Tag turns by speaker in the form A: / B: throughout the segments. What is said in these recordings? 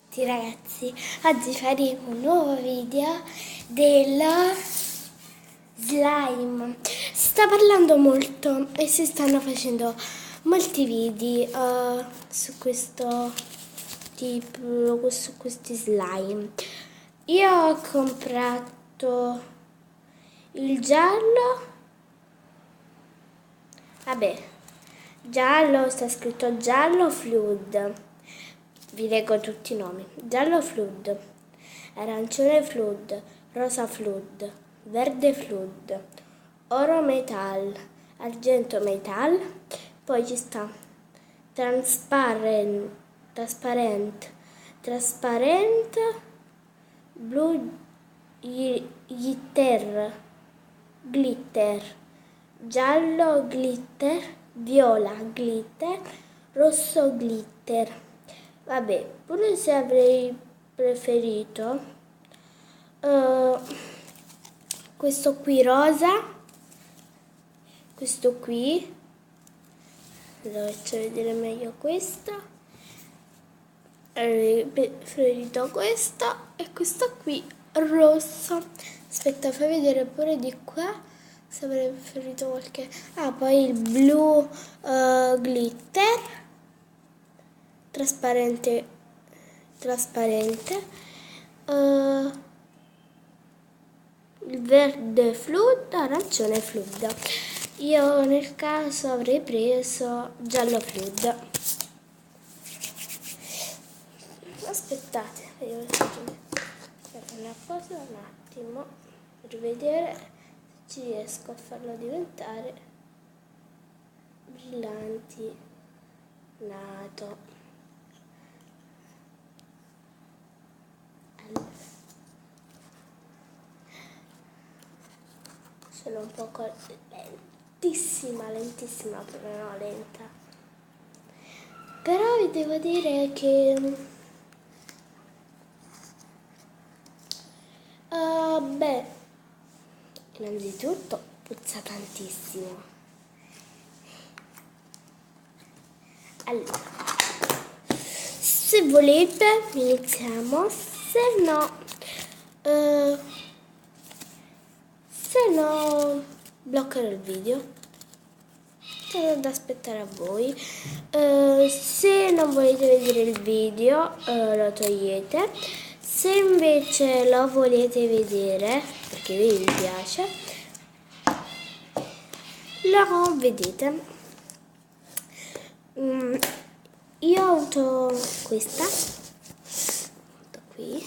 A: tutti ragazzi, oggi faremo un nuovo video dello slime. Si sta parlando molto e si stanno facendo molti video su questo tipo, su questi slime. Io ho comprato il giallo, vabbè, giallo, sta scritto giallo flood. Vi leggo tutti i nomi. Giallo flood, arancione flood, rosa flood, verde flood, oro metal, argento metal, poi ci sta trasparent, blu glitter, giallo glitter, viola glitter, rosso glitter. Vabbè, pure se avrei preferito questo qui rosa, questo qui, lo faccio vedere meglio questo, avrei preferito questo e questo qui rosso. Aspetta, fai vedere pure di qua se avrei preferito qualche... Ah, poi il blu glitter. Trasparente, il verde flood, arancione flood. Io nel caso avrei preso giallo flood. Aspettate, io faccio una cosa un attimo per vedere se ci riesco a farlo diventare brillanti nato. Sono un po' lentissima, però no, lenta. Però vi devo dire che beh, innanzitutto puzza tantissimo. Allora, se volete iniziamo, se no bloccherò il video, c'è da aspettare a voi. Se non volete vedere il video lo togliete, se invece lo volete vedere perché vi piace lo vedete. Io ho avuto questa qui,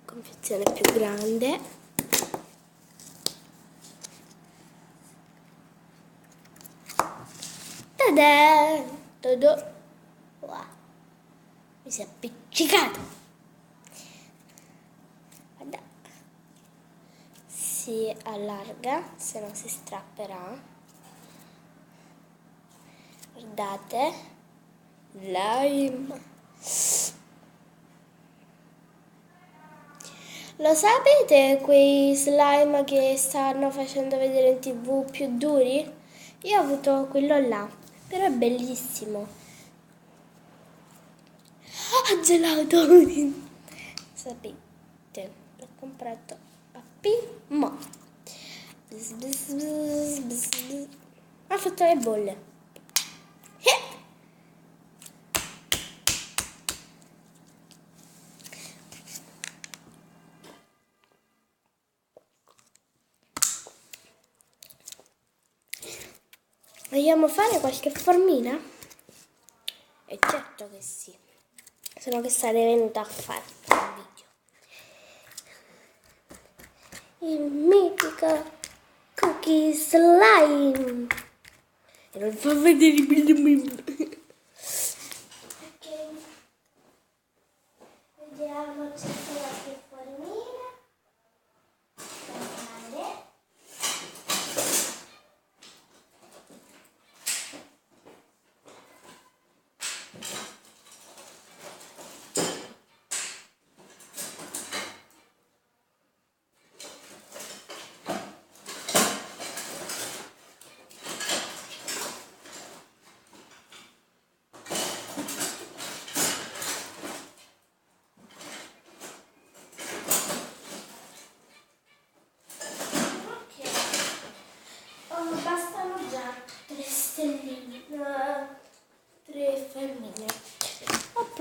A: confezione più grande. Wow. Mi si è appiccicato. Guarda. Si allarga, se no si strapperà. Guardate. Slime. Lo sapete quei slime che stanno facendo vedere in TV più duri? Io ho avuto quello là. Però è bellissimo. Ah, gelato! Sapete, l'ho comprato a Pimo. Ha fatto le bolle. Vogliamo fare qualche formina? E certo che sì, se no che sarei venuta a fare un video. Il mitico cookie slime. E non fa vedere i billi. Vediamo, c'è qualche formina.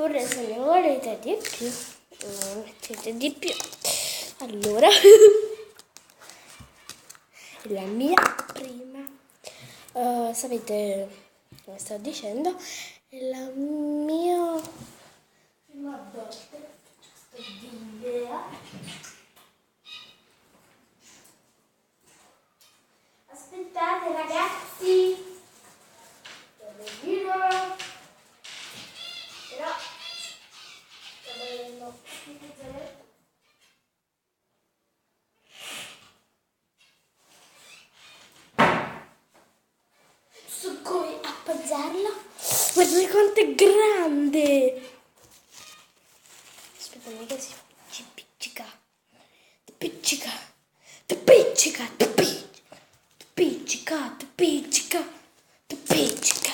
A: oppure se ne volete di più mettete di più. Allora la mia prima, sapete come sto dicendo, è la mia prima volta sto d'idea. Aspettate ragazzi, dove giro, però sto vedendo su cui appoggiarla. Guardate quanto è grande! Aspetta, mica si piccica. Ti piccica. Ti piccica. Ti piccica. Ti piccica. Ti piccica.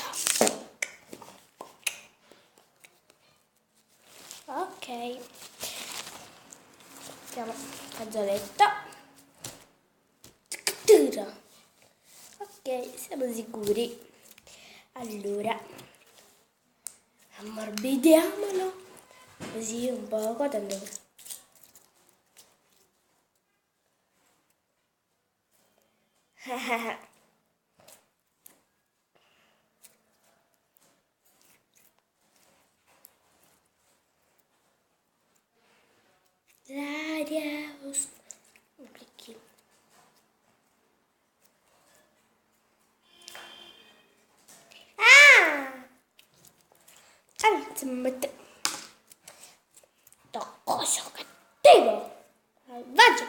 A: Ok. Mettiamo fazzoletto. Ok, siamo sicuri. Allora, ammorbidiamolo così un poco, tanto l'aria un pochino. Anzi, toccoso cattivo, malvagio,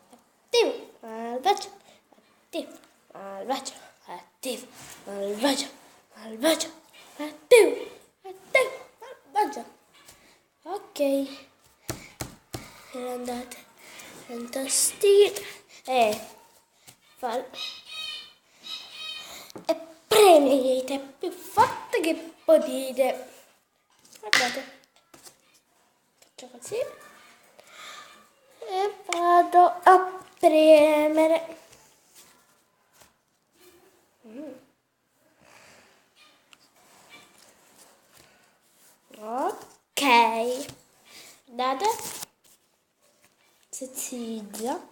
A: cattivo, malvagio, cattivo, malvagio, cattivo, malvagio, malvagio, cattivo, cattivo, malvagio. Ok, e andate fantastiche e premete più forte che potete. Guardate, faccio così e vado a premere. Ok, guardate, se si izza,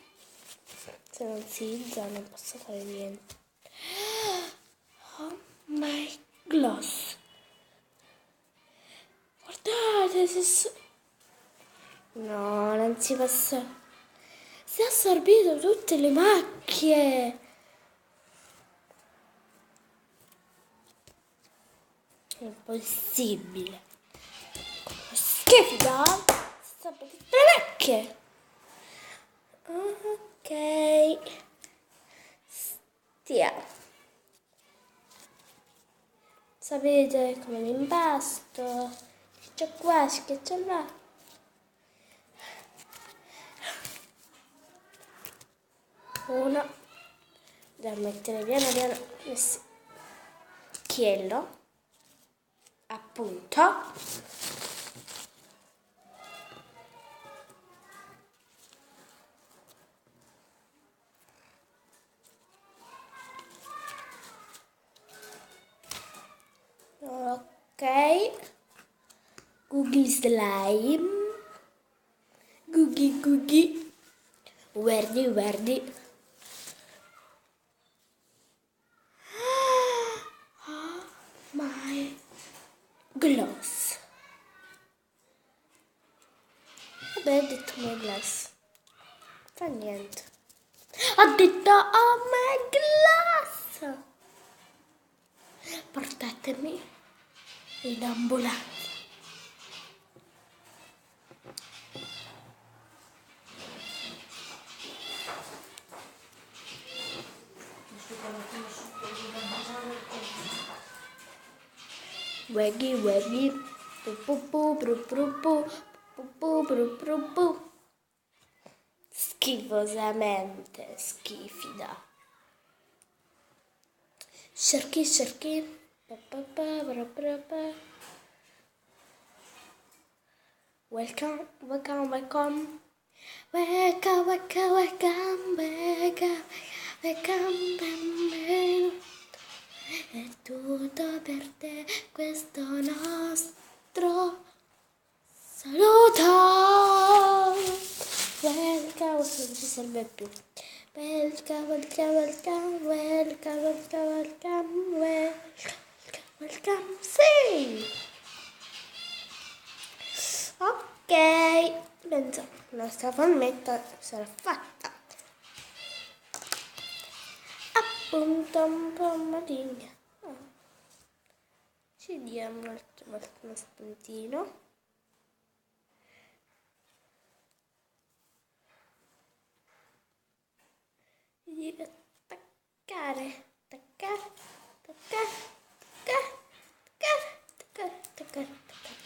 A: se non si izza non posso fare niente. Oh my gloss, guardate, no, non si passa, si è assorbito tutte le macchie. È impossibile. Schifo, tutte le macchie. Ok, stiamo. Sapete come mi impasto? C'è qua, schiaccia là. Uno, da mettere piano piano nel chiello, appunto. Ok, Google Slime, Googie, guardi. Oh my gloss. Vabbè, ho detto my gloss. Fa niente. Ho detto oh my gloss. Portatemi in ambulanza. Waggy, pu. Schifosamente schifida. Sharky. Welcome. Welcome, bambino. È tutto per te questo nostro serve più. Welcome, welcome, welcome, welcome, welcome, welcome, welcome, welcome, sì! Ok, penso la nostra formetta sarà fatta. Appunto un po' maligna. Ci diamo un'altra volta uno spuntino. Devi attaccare, attaccare, attaccare, attaccare, attaccare, attaccare, attaccare.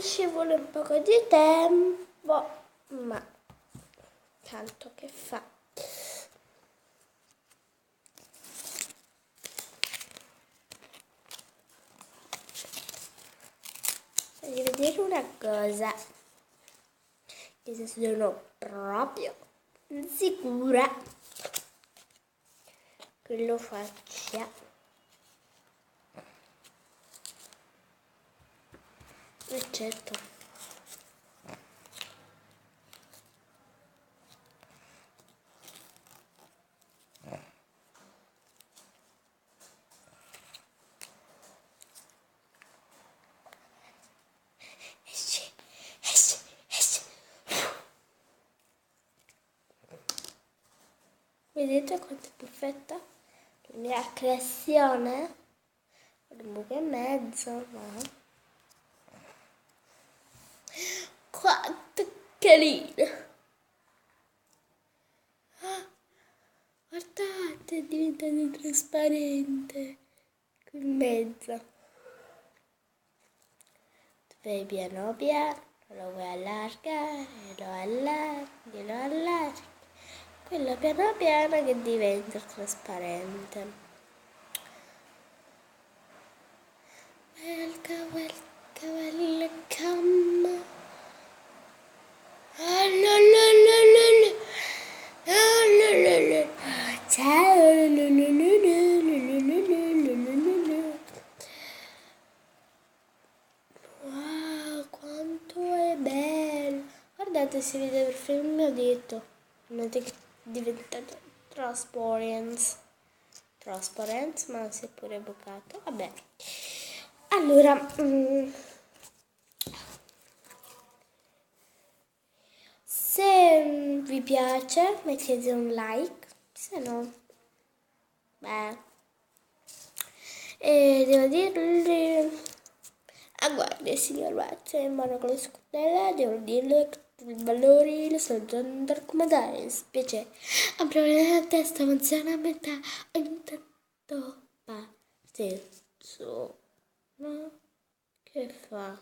A: Ci vuole un poco di tempo, ma tanto che fa. Voglio vedere una cosa, che se sono proprio sicura che lo faccia. E certo. Vedete quanto è perfetta la mia creazione? Un buco e mezzo, ma quanto carino! Guardate, è diventato trasparente qui in mezzo. Poi piano piano lo vuoi allargare, lo allarghi. Quello piano piano che diventa trasparente. Welcome, welcome, welcome. Ciao. Wow, quanto è bello. Guardate, si vede perfino il mio dito. Vedete che diventa trasparente. Trasparente, ma si è pure bucato. Vabbè. Allora, se vi piace mettete un like, se no, beh, e devo dirvi, guardi signor Mazza, in mano con la scutella, devo dirle che i valori le sto andando a raccomandare, spiace, ha problemi alla testa, funziona a metà, ogni tanto va, stesso, no? Che fa?